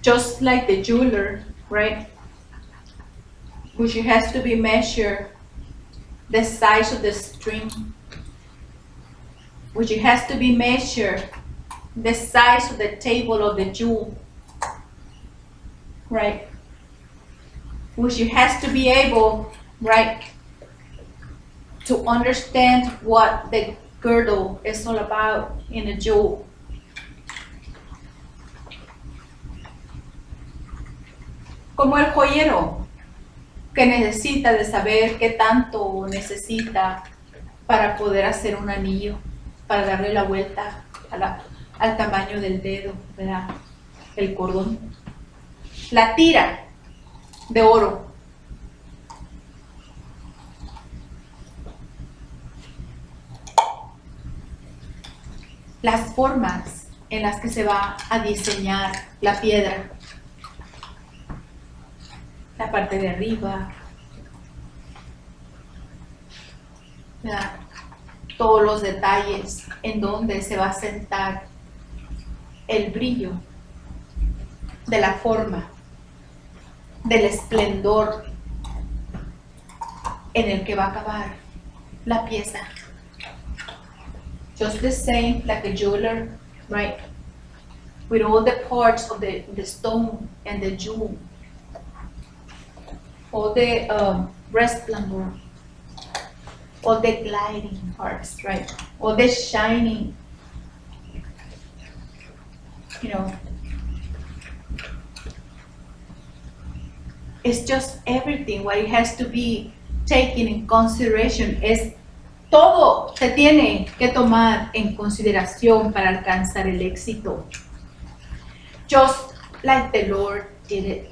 just like the jeweler, right? Which has to be measured, the size of the string, which has to be measured, the size of the table of the jewel, right? Which has to be able, right, to understand what the girdle is all about in a jewel. Como el joyero, que necesita de saber qué tanto necesita para poder hacer un anillo, para darle la vuelta al tamaño del dedo, ¿verdad? El cordón. La tira de oro. Las formas en las que se va a diseñar la piedra. La parte de arriba, ¿verdad? Todos los detalles en donde se va a sentar el brillo de la forma, del esplendor en el que va a acabar la pieza. Just the same like a jeweler, right? With all the parts of the stone and the jewel. All the resplendor, all the gliding parts, right? All the shining, you know. It's just everything. What it has to be taken in consideration es todo se tiene que tomar en consideración para alcanzar el éxito. Just like the Lord did it.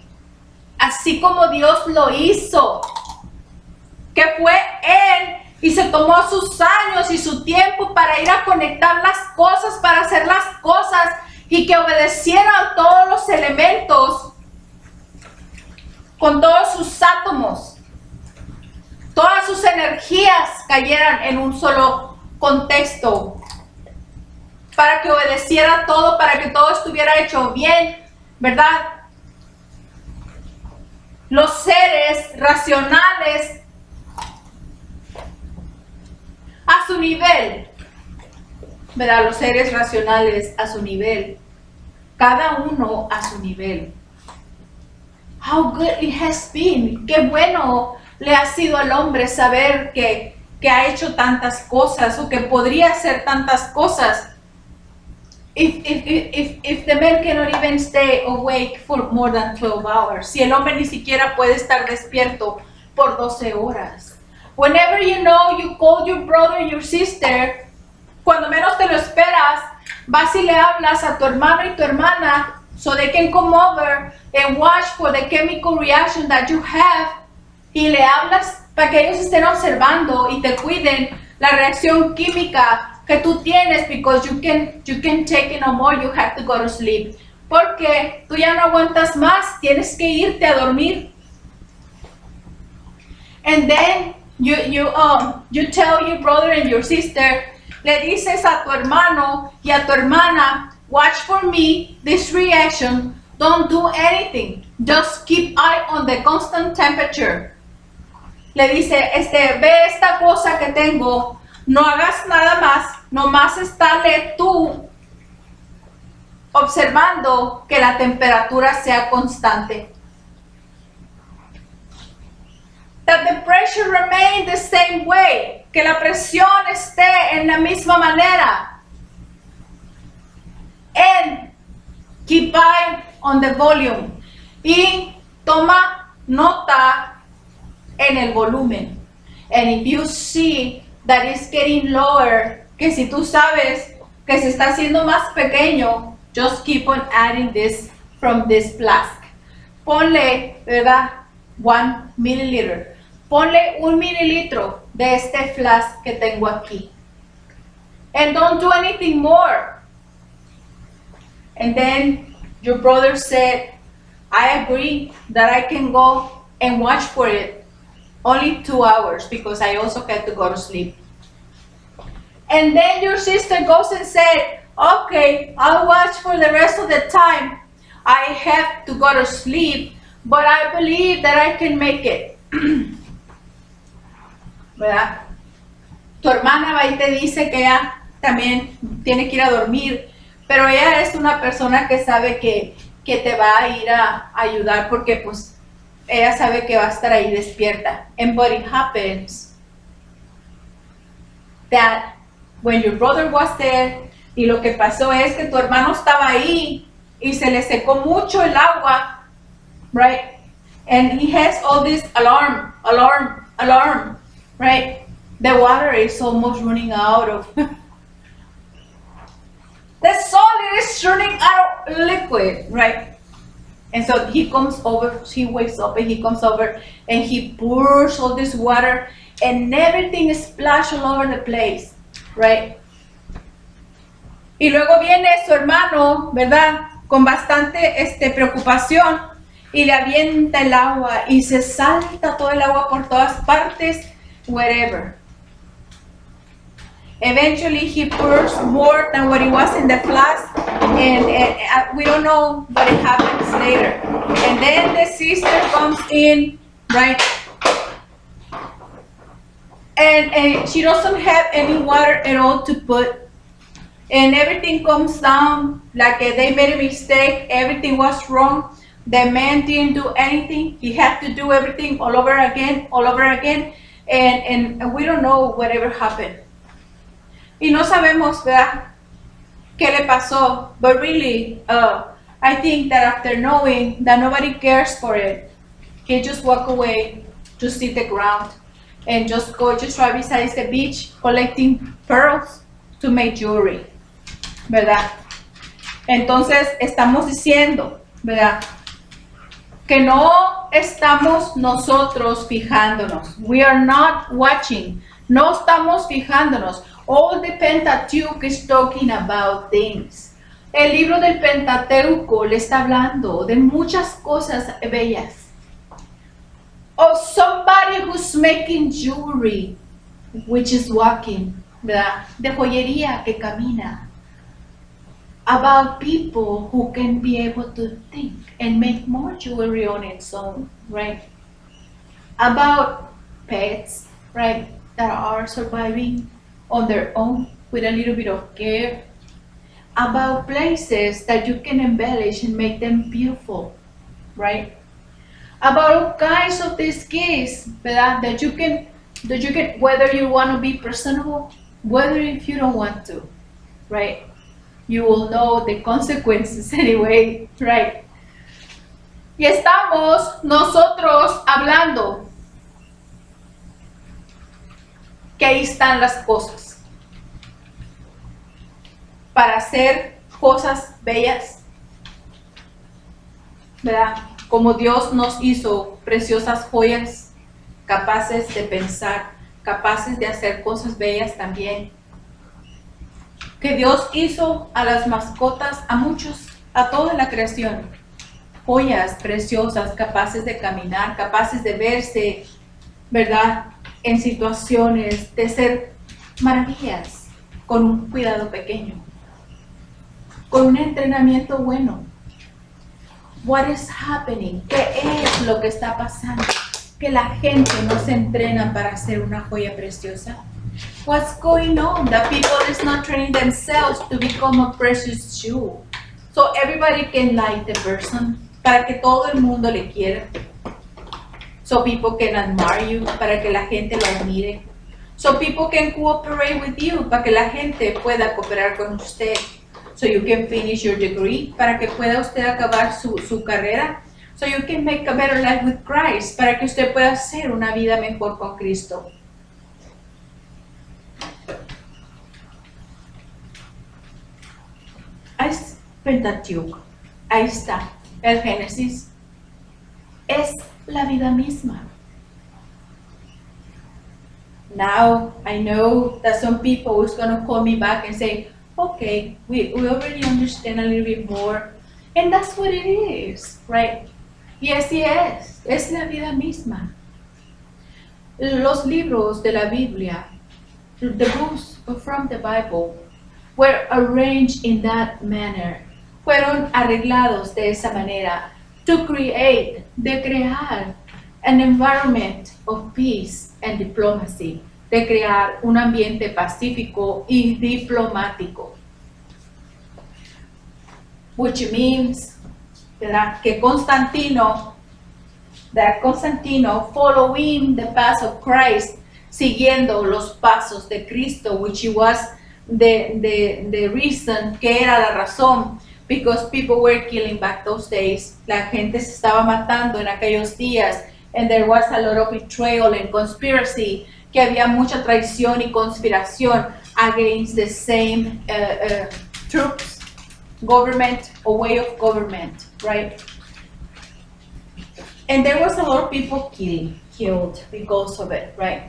Así como Dios lo hizo, que fue Él y se tomó sus años y su tiempo para ir a conectar las cosas, para hacer las cosas y que obedecieran todos los elementos con todos sus átomos, todas sus energías cayeran en un solo contexto, para que obedeciera todo, para que todo estuviera hecho bien, ¿verdad? Los seres racionales a su nivel, ¿verdad? Los seres racionales a su nivel, cada uno a su nivel. How good it has been. Qué bueno le ha sido al hombre saber que ha hecho tantas cosas o que podría hacer tantas cosas. If the man cannot even stay awake for more than 12 hours, si el hombre ni siquiera puede estar despierto por 12 horas. Whenever you know, you call your brother, your sister, cuando menos te lo esperas, vas y le hablas a tu hermano y tu hermana, so they can come over and watch for the chemical reaction that you have, y le hablas para que ellos estén observando y te cuiden la reacción química que tú tienes, because you can take it no more, you have to go to sleep. Porque tú ya no aguantas más, tienes que irte a dormir. And then you tell your brother and your sister, le dices a tu hermano y a tu hermana, watch for me, this reaction, don't do anything, just keep eye on the constant temperature. Le dice, ve esta cosa que tengo, no hagas nada más, nomás estarle tú observando que la temperatura sea constante. That the pressure remain the same way, que la presión esté en la misma manera. And keep eye on the volume. Y toma nota en el volumen. And if you see that it's getting lower, que si tú sabes que se está haciendo más pequeño, just keep on adding this from this flask. Ponle, ¿verdad? 1 milliliter. Ponle 1 mililitro de este flask que tengo aquí. And don't do anything more. And then your brother said, I agree that I can go and watch for it. Only 2 hours because I also had to go to sleep. And then your sister goes and said, okay, I'll watch for the rest of the time. I have to go to sleep, but I believe that I can make it. ¿Verdad? Tu hermana va y te dice que ella también tiene que ir a dormir, pero ella es una persona que sabe que te va a ir a ayudar porque pues ella sabe que va a estar ahí despierta. And but it happens that when your brother was there, y lo que pasó es que tu hermano estaba ahí y se le secó mucho el agua, right? And he has all this alarm, right? The water is almost running out of the solid is running out of liquid, right? And so he comes over, he wakes up and he comes over and he pours all this water and everything is splashed all over the place, right? Y luego viene su hermano, ¿verdad? Con bastante preocupación y le avienta el agua y se salta todo el agua por todas partes, wherever. Eventually he pours more than what it was in the flask, and we don't know what it happens later. And then the sister comes in, right? And she doesn't have any water at all to put. And everything comes down like they made a mistake. Everything was wrong. The man didn't do anything. He had to do everything all over again. And we don't know whatever happened. Y no sabemos, ¿verdad? ¿Qué le pasó? But really, I think that after knowing that nobody cares for it, he just walk away to see the ground and just right beside the beach collecting pearls to make jewelry, ¿verdad? Entonces estamos diciendo, ¿verdad? Que no estamos nosotros fijándonos. We are not watching. No estamos fijándonos. All the Pentateuch is talking about things. El libro del Pentateuco le está hablando de muchas cosas bellas. Of somebody who's making jewelry, which is walking, ¿verdad? De joyería que camina. About people who can be able to think and make more jewelry on its own, right? About pets, right? That are surviving on their own with a little bit of care. About places that you can embellish and make them beautiful, right? About all kinds of these keys, ¿verdad? That you can, whether you want to be personable, whether if you don't want to, right? You will know the consequences anyway, right? Y estamos nosotros hablando que ahí están las cosas para hacer cosas bellas, ¿verdad? Como Dios nos hizo preciosas joyas, capaces de pensar, capaces de hacer cosas bellas también. Que Dios hizo a las mascotas, a muchos, a toda la creación, joyas preciosas, capaces de caminar, capaces de verse, ¿verdad? En situaciones de ser maravillas, con un cuidado pequeño, con un entrenamiento bueno. What is happening? ¿Qué es lo que está pasando? Que la gente no se entrena para hacer una joya preciosa. What's going on? That people is not training themselves to become a precious jewel. So everybody can like the person, para que todo el mundo le quiera. So people can admire you, para que la gente lo admire. So people can cooperate with you, para que la gente pueda cooperar con usted. So you can finish your degree, para que pueda usted acabar su carrera. So you can make a better life with Christ, para que usted pueda hacer una vida mejor con Cristo. Es Pentateuch, ahí está, el Génesis, es la vida misma. Now, I know that some people is going to call me back and say, okay, we already understand a little bit more, and that's what it is, right? Yes, yes, es la vida misma. Los libros de la Biblia, the books from the Bible, were arranged in that manner fueron arreglados de esa manera, to create, de crear an environment of peace and diplomacy, de crear un ambiente pacífico y diplomático. Which means, ¿verdad?, que Constantino, following the path of Christ, siguiendo los pasos de Cristo, which was the reason, que era la razón, because people were killing back those days. La gente se estaba matando en aquellos días, and there was a lot of betrayal and conspiracy, que había mucha traición y conspiración against the same troops, government, or way of government, right? And there was a lot of people killed because of it, right?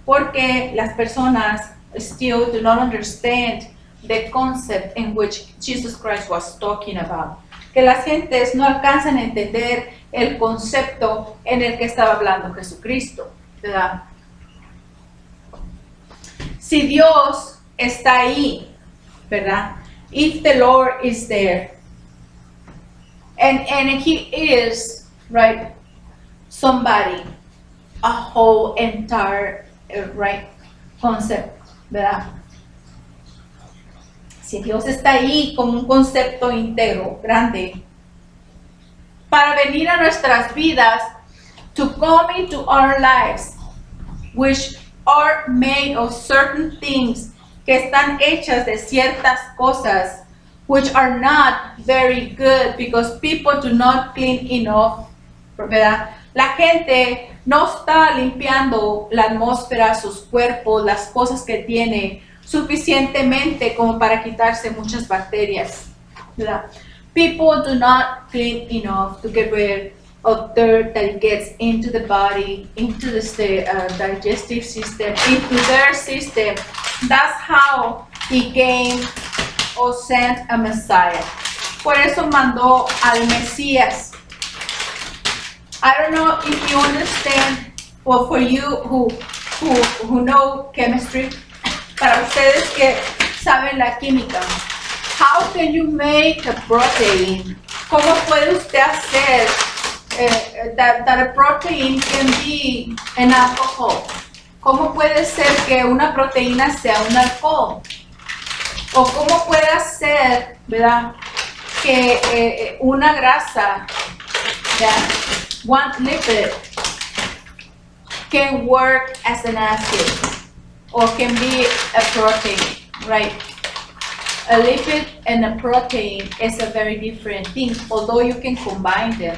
Porque las personas still do not understand the concept in which Jesus Christ was talking about. Que las gentes no alcanzan a entender el concepto en el que estaba hablando Jesucristo, ¿verdad? Si Dios está ahí, ¿verdad? If the Lord is there, and He is, right, somebody, a whole entire, right, concept, ¿verdad? Si Dios está ahí como un concepto íntegro, grande, para venir a nuestras vidas, to come into our lives, which are made of certain things, que están hechas de ciertas cosas, which are not very good, because people do not clean enough, ¿verdad? La gente no está limpiando la atmósfera, sus cuerpos, las cosas que tiene, suficientemente como para quitarse muchas bacterias, ¿verdad? People do not clean enough to get rid of dirt that gets into the body, into the digestive system, into their system. That's how He came or sent a Messiah. Por eso mandó al Mesías. I don't know if you understand, or for you who know chemistry, para ustedes que saben la química, how can you make a protein? ¿Cómo puede usted hacer that a protein can be an alcohol? ¿Cómo puede ser que una proteína sea un alcohol? ¿O cómo puede hacer, verdad, que una grasa, one lipid, can work as an acid or can be a protein, right? A lipid and a protein is a very different thing, although you can combine them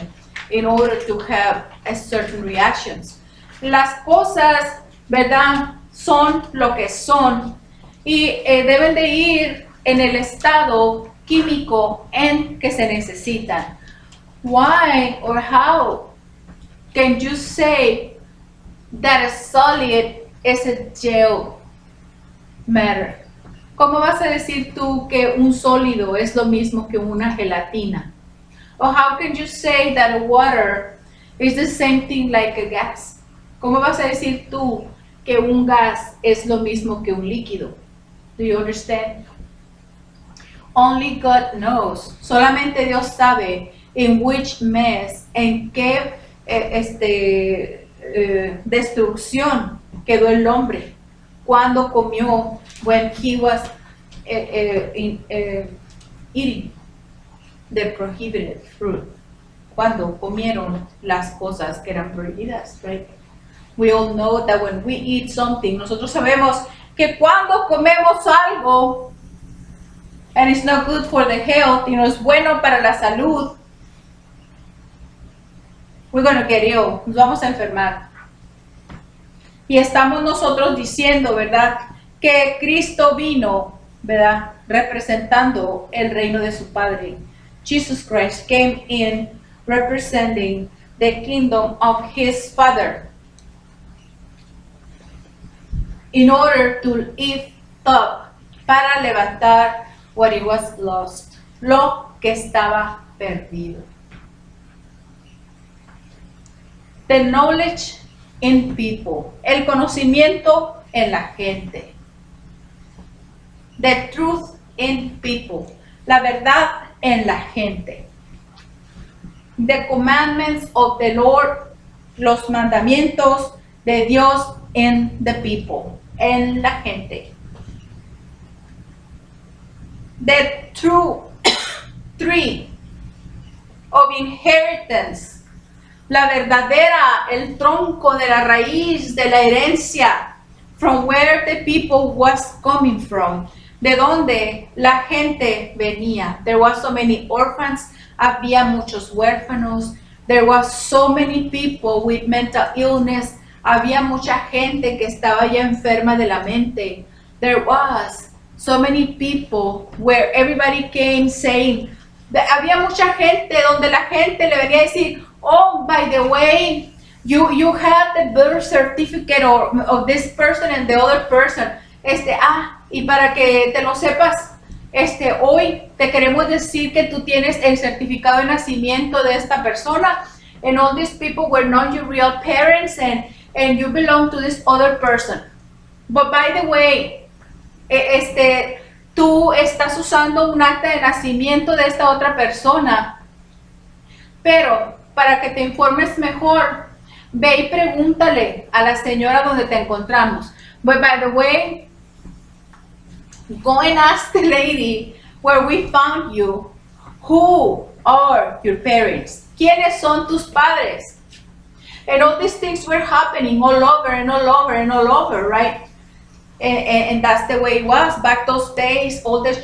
in order to have a certain reactions. Las cosas, ¿verdad?, son lo que son y deben de ir en el estado químico en que se necesitan. Why or how can you say that a solid is a gel matter? ¿Cómo vas a decir tú que un sólido es lo mismo que una gelatina? Or how can you say that water is the same thing like a gas? ¿Cómo vas a decir tú que un gas es lo mismo que un líquido? Do you understand? Only God knows. Solamente Dios sabe in which mess, en qué destrucción quedó el hombre cuando comió, when he was eating the prohibited fruit, cuando comieron las cosas que eran prohibidas, right? We all know that when we eat something, nosotros sabemos que cuando comemos algo and it's not good for the health, y no es bueno para la salud, we're gonna get ill, nos vamos a enfermar. Y estamos nosotros diciendo, ¿verdad?, que Cristo vino, ¿verdad?, representando el reino de su Padre. Jesus Christ came in representing the kingdom of His Father in order to lift up, para levantar what it was lost, lo que estaba perdido. The knowledge in people, el conocimiento en la gente. The truth in people, la verdad en la gente. The commandments of the Lord, los mandamientos de Dios in the people, en la gente. The true tree of inheritance, la verdadera, el tronco de la raíz de la herencia, from where the people was coming from, de donde la gente venía. There was so many orphans, había muchos huérfanos. There was so many people with mental illness, había mucha gente que estaba ya enferma de la mente. There was so many people where everybody came saying, había mucha gente donde la gente le venía a decir, oh, by the way, you have the birth certificate of this person and the other person. Y para que te lo sepas, hoy te queremos decir que tú tienes el certificado de nacimiento de esta persona, and all these people were not your real parents, and you belong to this other person. But by the way, tú estás usando un acta de nacimiento de esta otra persona, pero para que te informes mejor, ve y pregúntale a la señora donde te encontramos. But by the way, go and ask the lady where we found you, who are your parents? ¿Quiénes son tus padres? And all these things were happening all over and all over and all over, right? And that's the way it was. Back those days, all the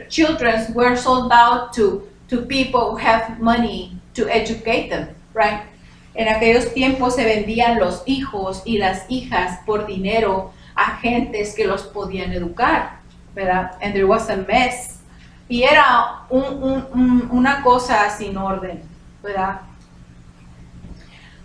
children were sold out to people who have money to educate them, right? En aquellos tiempos se vendían los hijos y las hijas por dinero a gentes que los podían educar, ¿verdad? And there was a mess. Y era una cosa sin orden, ¿verdad?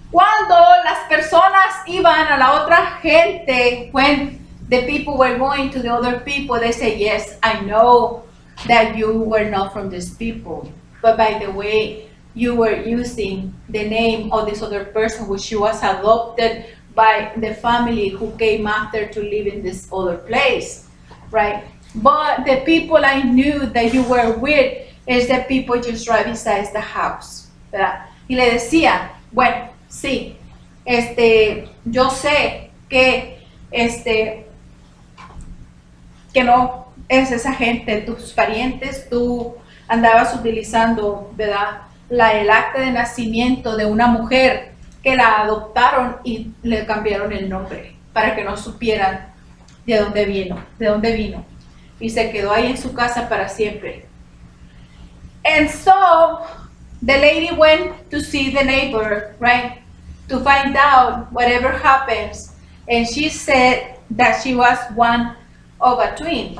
Cuando las personas iban a la otra gente, when the people were going to the other people, they say, yes, I know that you were not from these people, but by the way, you were using the name of this other person, which she was adopted by the family who came after to live in this other place, right? But the people I knew that you were with is the people just right beside the house, ¿verdad? Y le decía, bueno, sí, yo sé que que no es esa gente, tus parientes, tú andabas utilizando, ¿verdad? El acta de nacimiento de una mujer que la adoptaron y le cambiaron el nombre para que no supieran de dónde vino. Y se quedó ahí en su casa para siempre. And so, the lady went to see the neighbor, right? To find out whatever happens. And she said that she was one of a twin,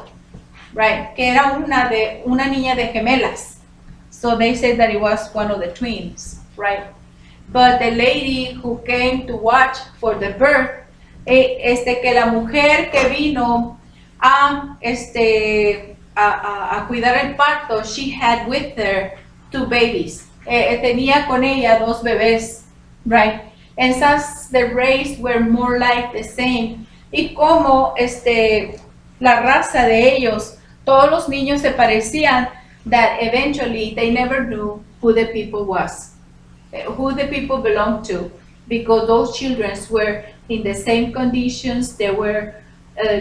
right? Que era una niña de gemelas. So they said that it was one of the twins, right? But the lady who came to watch for the birth, que la mujer que vino a cuidar el parto, she had with her 2 babies. Tenía con ella 2 bebés, right? And since the race were more like the same, y como la raza de ellos, todos los niños se parecían, that eventually they never knew who the people was, who the people belonged to, because those children were in the same conditions. They were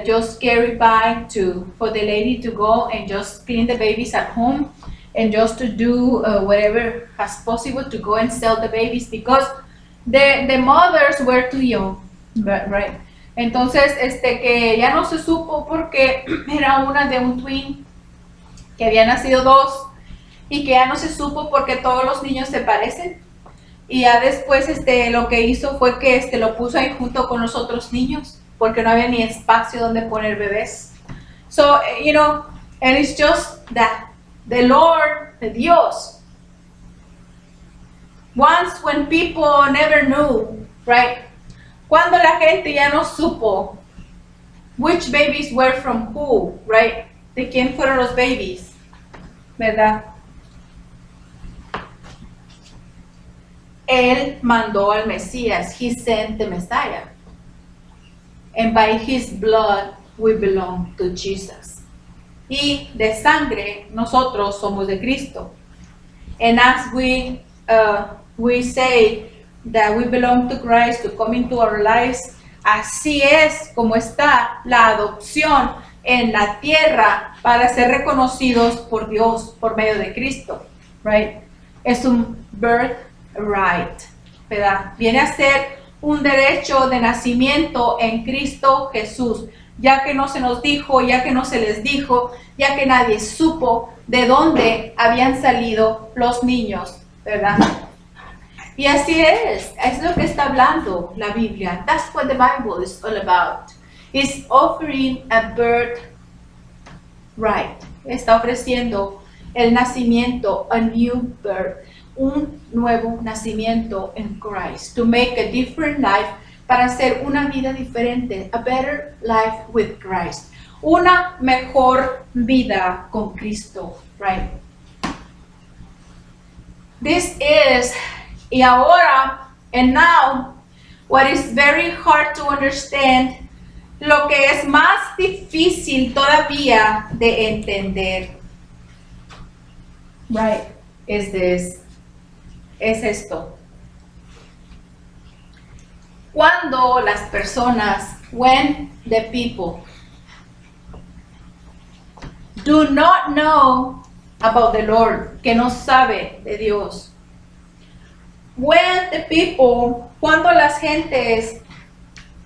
just carried by for the lady to go and just clean the babies at home, and just to do whatever as possible to go and sell the babies, because the mothers were too young, right? Entonces, que ya no se supo porque era una de un twin, que había nacido 2, y que ya no se supo porque todos los niños se parecen. Y ya después, lo que hizo fue que lo puso ahí junto con los otros niños, porque no había ni espacio donde poner bebés. So, you know, and it's just that the Lord, the Dios, once when people never knew, right? Cuando la gente ya no supo which babies were from who, right? De quién fueron los babies, ¿verdad? Él mandó al Mesías. He sent the Messiah. And by his blood, we belong to Jesus. y de sangre, nosotros somos de Cristo. And as we say that we belong to Christ to come into our lives, así es como está la adopción en la tierra para ser reconocidos por Dios por medio de Cristo, right? Es un birthright, ¿verdad? Viene a ser un derecho de nacimiento en Cristo Jesús, ya que no se nos dijo, ya que no se les dijo, ya que nadie supo de dónde habían salido los niños, ¿verdad? Y así es lo que está hablando la Biblia. That's what the Bible is all about. It's offering a birthright. Está ofreciendo el nacimiento, a new birth, un nuevo nacimiento en Christ, to make a different life, para hacer una vida diferente, a better life with Christ, una mejor vida con Cristo, right? This is, y ahora, and now, what is very hard to understand, lo que es más difícil todavía de entender, right, is this, es esto. Cuando las personas, when the people do not know about the Lord, que no sabe de Dios. When the people, cuando las gentes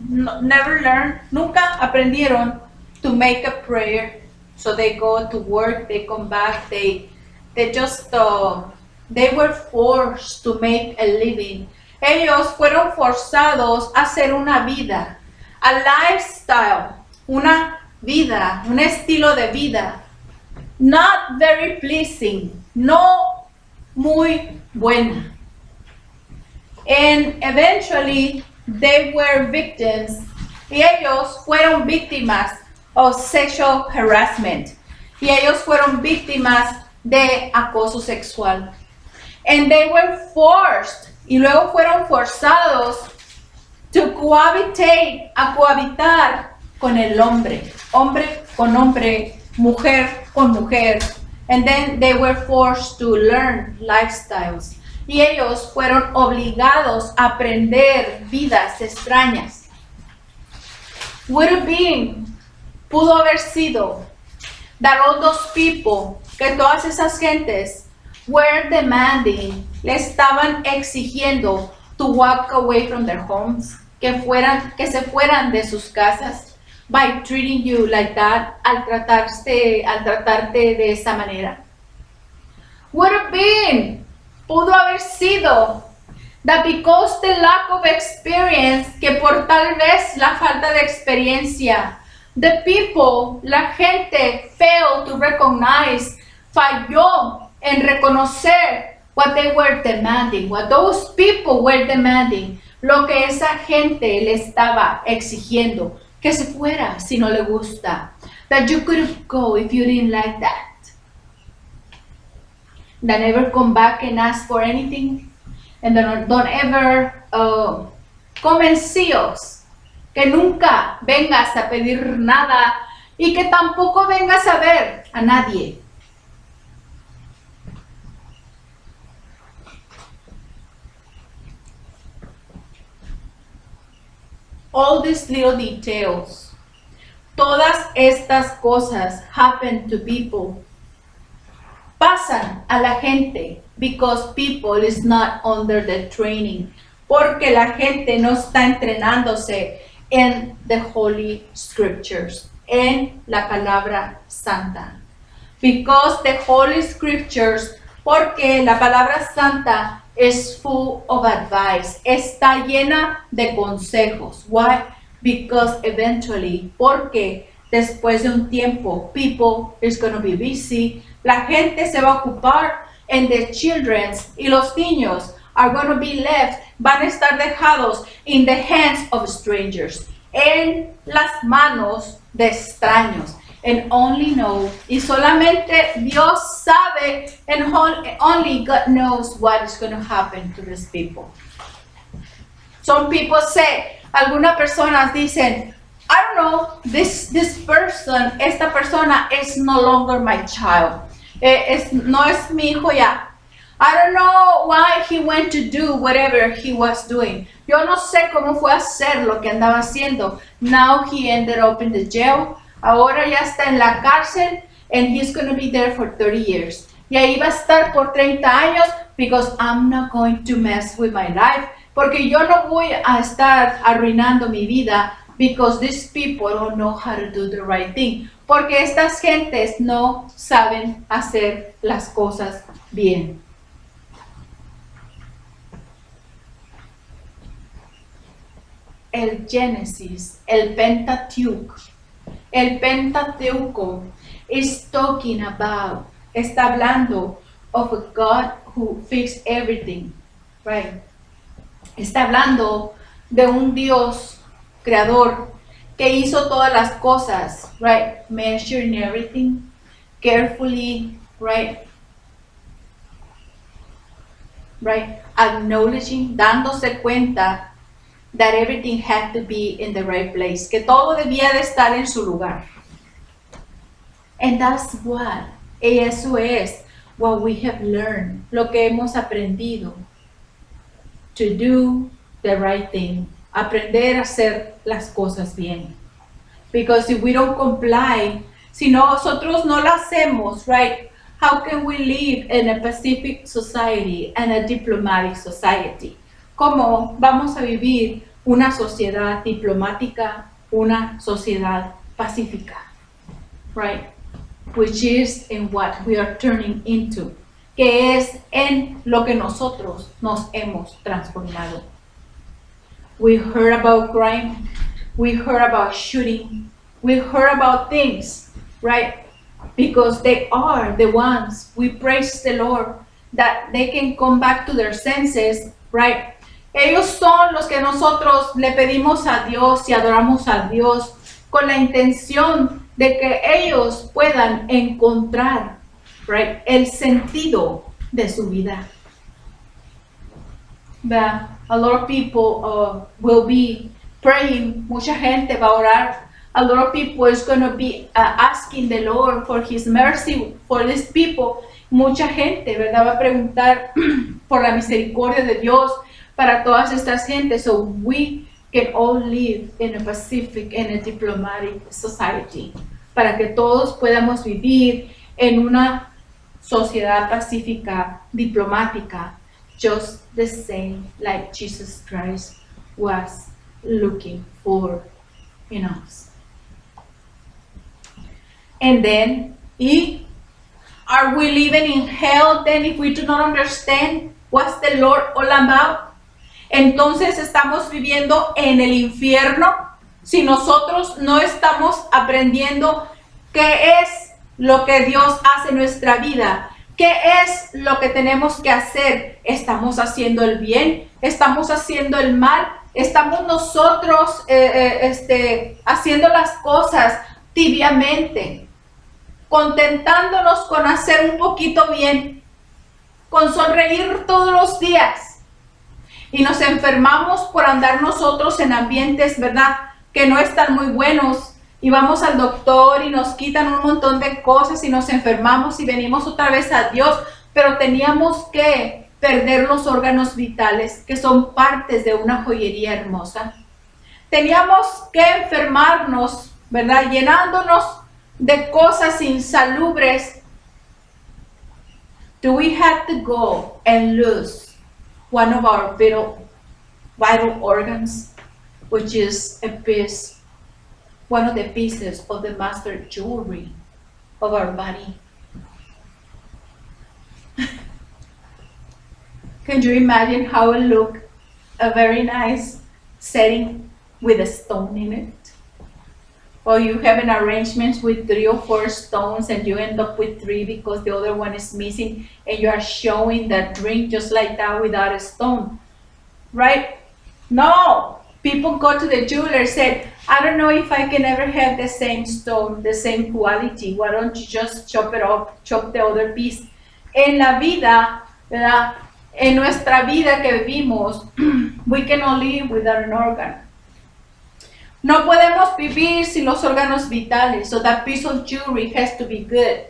never learn, nunca aprendieron to make a prayer, so they go to work, they come back, they just, they were forced to make a living. Ellos fueron forzados a hacer una vida, a lifestyle, una vida, un estilo de vida, not very pleasing, no muy buena. And eventually they were victims, y ellos fueron víctimas of sexual harassment, y ellos fueron víctimas de acoso sexual. And they were forced, y luego fueron forzados to cohabitate, a cohabitar con el hombre, hombre con hombre, mujer con mujer. And then they were forced to learn lifestyles. Y ellos fueron obligados a aprender vidas extrañas. Would have been, pudo haber sido, that all those people, que todas esas gentes, were demanding, le estaban exigiendo to walk away from their homes, que se fueran de sus casas, by treating you like that, al tratarte de esa manera. Would have been, pudo haber sido, that because the lack of experience, que por tal vez la falta de experiencia, the people, la gente, failed to recognize, falló en reconocer what they were demanding, what those people were demanding, lo que esa gente le estaba exigiendo, que se fuera si no le gusta, that you couldn't go if you didn't like that. That never come back and ask for anything, and don't ever convencidos, que nunca vengas a pedir nada y que tampoco vengas a ver a nadie. All these little details, todas estas cosas happen to people. Pasan a la gente because people is not under the training. Porque la gente no está entrenándose en the Holy Scriptures, en la palabra santa. Because the Holy Scriptures, porque la palabra santa is full of advice, está llena de consejos. Why? Because eventually, porque después de un tiempo, people is going to be busy, la gente se va a ocupar, and the children y los niños are going to be left, van a estar dejados in the hands of strangers, en las manos de extraños. And only know, y solamente Dios sabe, and only God knows what is going to happen to these people. Some people say, algunas personas dicen, I don't know, esta persona es no longer my child. No es mi hijo ya. I don't know why he went to do whatever he was doing. Yo no sé cómo fue a hacer lo que andaba haciendo. Now he ended up in the jail. Ahora ya está en la cárcel and he's going to be there for 30 years. Y ahí va a estar por 30 años because I'm not going to mess with my life. Porque yo no voy a estar arruinando mi vida because these people don't know how to do the right thing. Porque estas gentes no saben hacer las cosas bien. El Génesis, el Pentateuco is talking about, está hablando of a God who fixed everything, right? Está hablando de un Dios creador que hizo todas las cosas, right? Measuring everything carefully, right? Right? Acknowledging, dándose cuenta that everything had to be in the right place, que todo debía de estar en su lugar. And that's what, eso es what we have learned, lo que hemos aprendido. To do the right thing, aprender a hacer las cosas bien. Because if we don't comply, si nosotros no lo hacemos, right, how can we live in a pacific society and a diplomatic society? ¿Cómo vamos a vivir una sociedad diplomática, una sociedad pacífica? Right? Which is in what we are turning into. Que es en lo que nosotros nos hemos transformado. We heard about crime. We heard about shooting. We heard about things, right? Because they are the ones, we praise the Lord, that they can come back to their senses, right? Ellos son los que nosotros le pedimos a Dios y adoramos a Dios con la intención de que ellos puedan encontrar, right, el sentido de su vida. But a lot of people will be praying, mucha gente va a orar. A lot of people is going to be asking the Lord for His mercy for these people. Mucha gente, ¿verdad? Va a preguntar por la misericordia de Dios para todas estas gentes. So we can all live in a pacific and a diplomatic society. Para que todos podamos vivir en una sociedad pacífica, diplomática, just the same like Jesus Christ was looking for in us. And then, are we living in hell then if we do not understand what's the Lord all about? Entonces estamos viviendo en el infierno si nosotros no estamos aprendiendo qué es lo que Dios hace en nuestra vida. ¿Qué es lo que tenemos que hacer? ¿Estamos haciendo el bien? ¿Estamos haciendo el mal? ¿Estamos nosotros haciendo las cosas tibiamente? Contentándonos con hacer un poquito bien, con sonreír todos los días. Y nos enfermamos por andar nosotros en ambientes, ¿verdad?, que no están muy buenos. Y vamos al doctor y nos quitan un montón de cosas y nos enfermamos y venimos otra vez a Dios. Pero teníamos que perder los órganos vitales, que son partes de una joyería hermosa. Teníamos que enfermarnos, ¿verdad?, llenándonos de cosas insalubres. Do we have to go and lose one of our vital organs, which is a piece, one of the pieces of the master jewelry of our body? Can you imagine how it look? A very nice setting with a stone in it. Or you have an arrangement with 3 or 4 stones and you end up with 3 because the other one is missing and you are showing that ring just like that without a stone, right? No, people go to the jeweler and say, I don't know if I can ever have the same stone, the same quality. Why don't you just chop it off, chop the other piece? En la vida, ¿verdad?, en nuestra vida que vivimos, we can only live without an organ. No podemos vivir sin los órganos vitales. So that piece of jewelry has to be good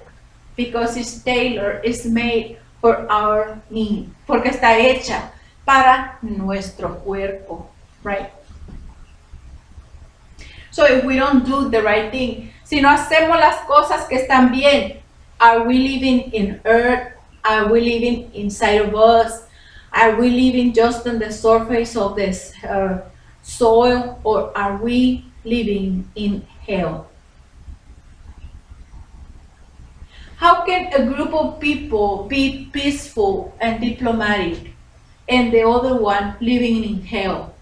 because it's tailored, it's made for our need. Porque está hecha para nuestro cuerpo, right? So if we don't do the right thing, si no hacemos las cosas que están bien, are we living in earth? Are we living inside of us? Are we living just on the surface of this soil, or are we living in hell? How can a group of people be peaceful and diplomatic and the other one living in hell?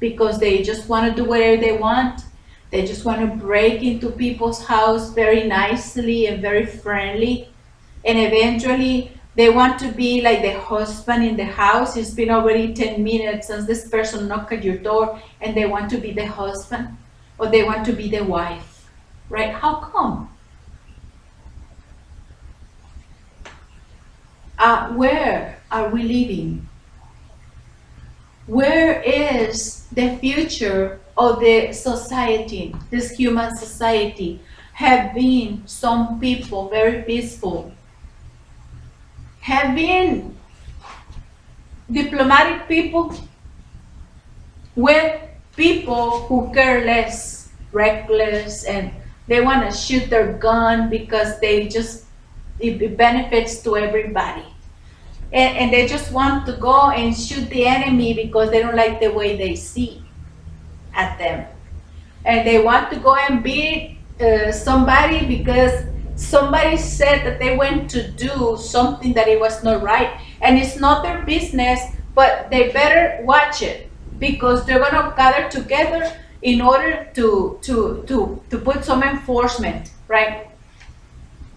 Because they just want to do whatever they want. They just want to break into people's house very nicely and very friendly. And eventually they want to be like the husband in the house. It's been already 10 minutes since this person knocked at your door and they want to be the husband or they want to be the wife, right? How come? Where are we living? Where is the future of the society, this human society? Have been some people very peaceful, have been diplomatic people with people who care less, reckless, and they want to shoot their gun because it benefits to everybody. And they just want to go and shoot the enemy because they don't like the way they see at them. And they want to go and beat somebody because somebody said that they went to do something that it was not right. And it's not their business, but they better watch it because they're going to gather together in order to put some enforcement, right,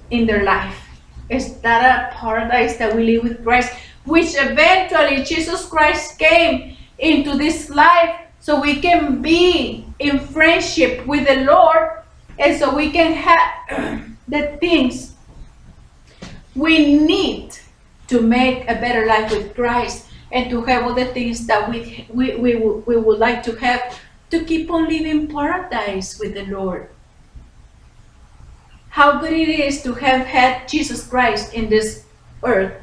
in their life. Is that a paradise that we live with Christ, which eventually Jesus Christ came into this life so we can be in friendship with the Lord and so we can have the things we need to make a better life with Christ and to have all the things that we would like to have to keep on living paradise with the Lord. How good it is to have had Jesus Christ in this earth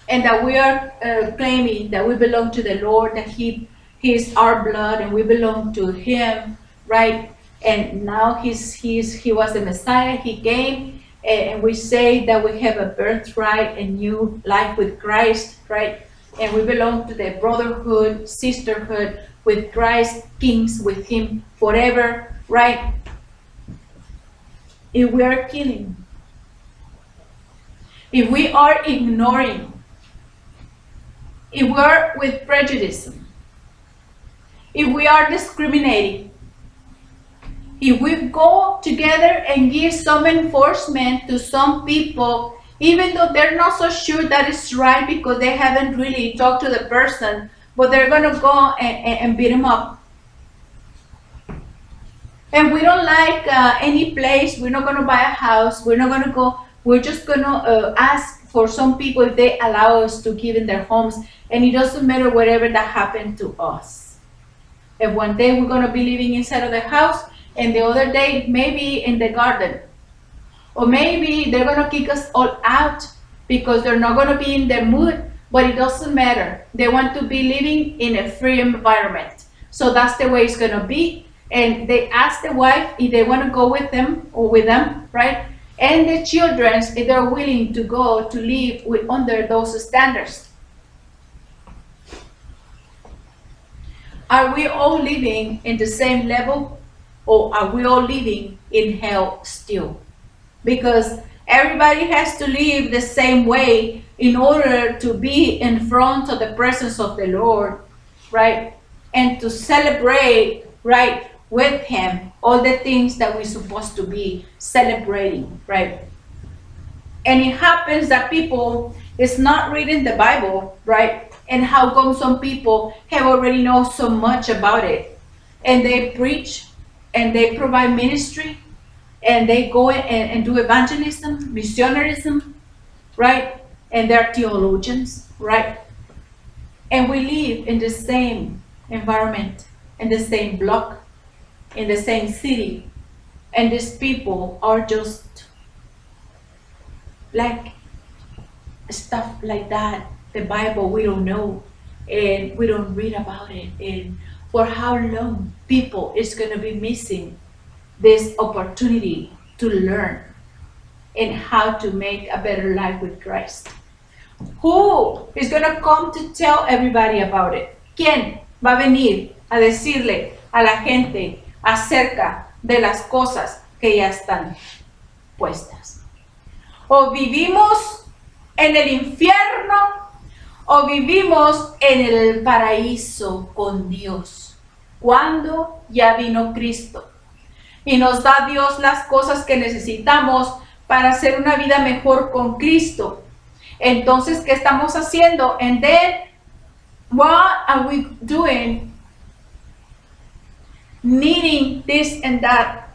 and that we are claiming that we belong to the Lord, that He is our blood and we belong to Him, right? And now He was the Messiah, He came, and we say that we have a birthright, a new life with Christ, right? And we belong to the brotherhood, sisterhood with Christ, kings with Him forever, right? If we are killing, if we are ignoring, if we are with prejudice, if we are discriminating, if we go together and give some enforcement to some people, even though they're not so sure that it's right because they haven't really talked to the person, but they're going to go and beat them up. And we don't like any place, we're not going to buy a house, we're not going to go, we're just going to ask for some people if they allow us to give in their homes, and it doesn't matter whatever that happened to us. If one day we're going to be living inside of the house, and the other day maybe in the garden, or maybe they're going to kick us all out because they're not going to be in their mood, but it doesn't matter. They want to be living in a free environment. So that's the way it's going to be. And they ask the wife if they want to go with them or with them, right? And the children, if they're willing to go to live under those standards. Are we all living in the same level, or are we all living in hell still? Because everybody has to live the same way in order to be in front of the presence of the Lord, right? And to celebrate, right, with Him all the things that we're supposed to be celebrating, right? And it happens that people is not reading the Bible, right? And how come some people have already know so much about it, and they preach and they provide ministry and they go and do evangelism, missionarism, right? And they're theologians, right? And we live in the same environment, in the same block. in the same city, and these people are just like stuff like that. The Bible, we don't know, and we don't read about it. And for how long people is going to be missing this opportunity to learn and how to make a better life with Christ? Who is going to come to tell everybody about it? ¿Quién va a venir a decirle a la gente acerca de las cosas que ya están puestas? O vivimos en el infierno o vivimos en el paraíso con Dios. Cuando ya vino Cristo y nos da Dios las cosas que necesitamos para hacer una vida mejor con Cristo. Entonces, ¿qué estamos haciendo? And then, what are we doing? Needing this and that.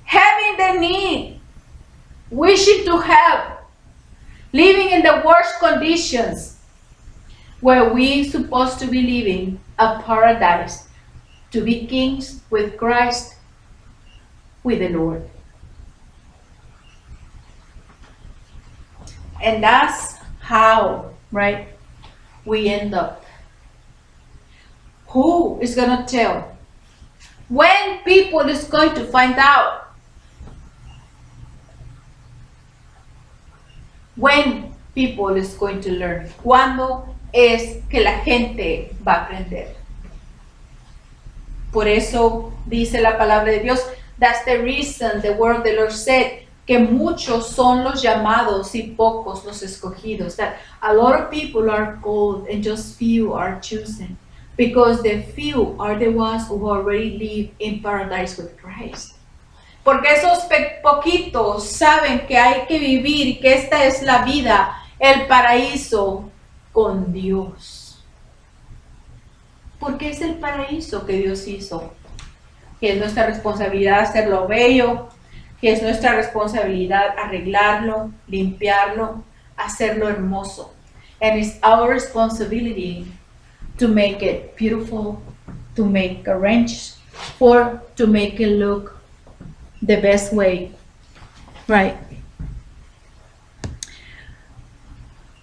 Having the need. Wishing to have. Living in the worst conditions. Where we supposed to be living a paradise. To be kings with Christ. With the Lord. And that's how, right, we end up. Who is going to tell? When people is going to find out? When people is going to learn? ¿Cuándo es que la gente va a aprender? Por eso dice la palabra de Dios. That's the reason the word of the Lord said que muchos son los llamados y pocos los escogidos. That a lot of people are called and just few are chosen. Because the few are the ones who already live in paradise with Christ. Porque esos poquitos saben que hay que vivir, que esta es la vida, el paraíso con Dios. Porque es el paraíso que Dios hizo. Que es nuestra responsabilidad hacerlo bello, que es nuestra responsabilidad arreglarlo, limpiarlo, hacerlo hermoso. And it's our responsibility to make it beautiful, to make arrange, or to make it look the best way, right?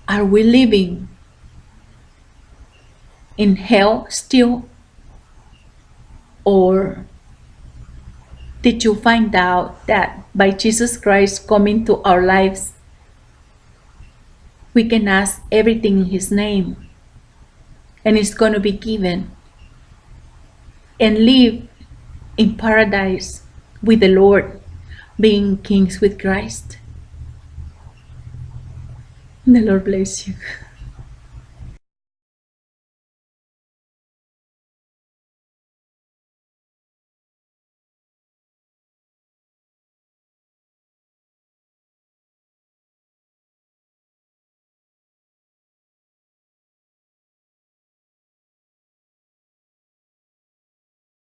Are we living in hell still? Or did you find out that by Jesus Christ coming to our lives, we can ask everything in His name and it's going to be given, and live in paradise with the Lord, being kings with Christ? The Lord bless you.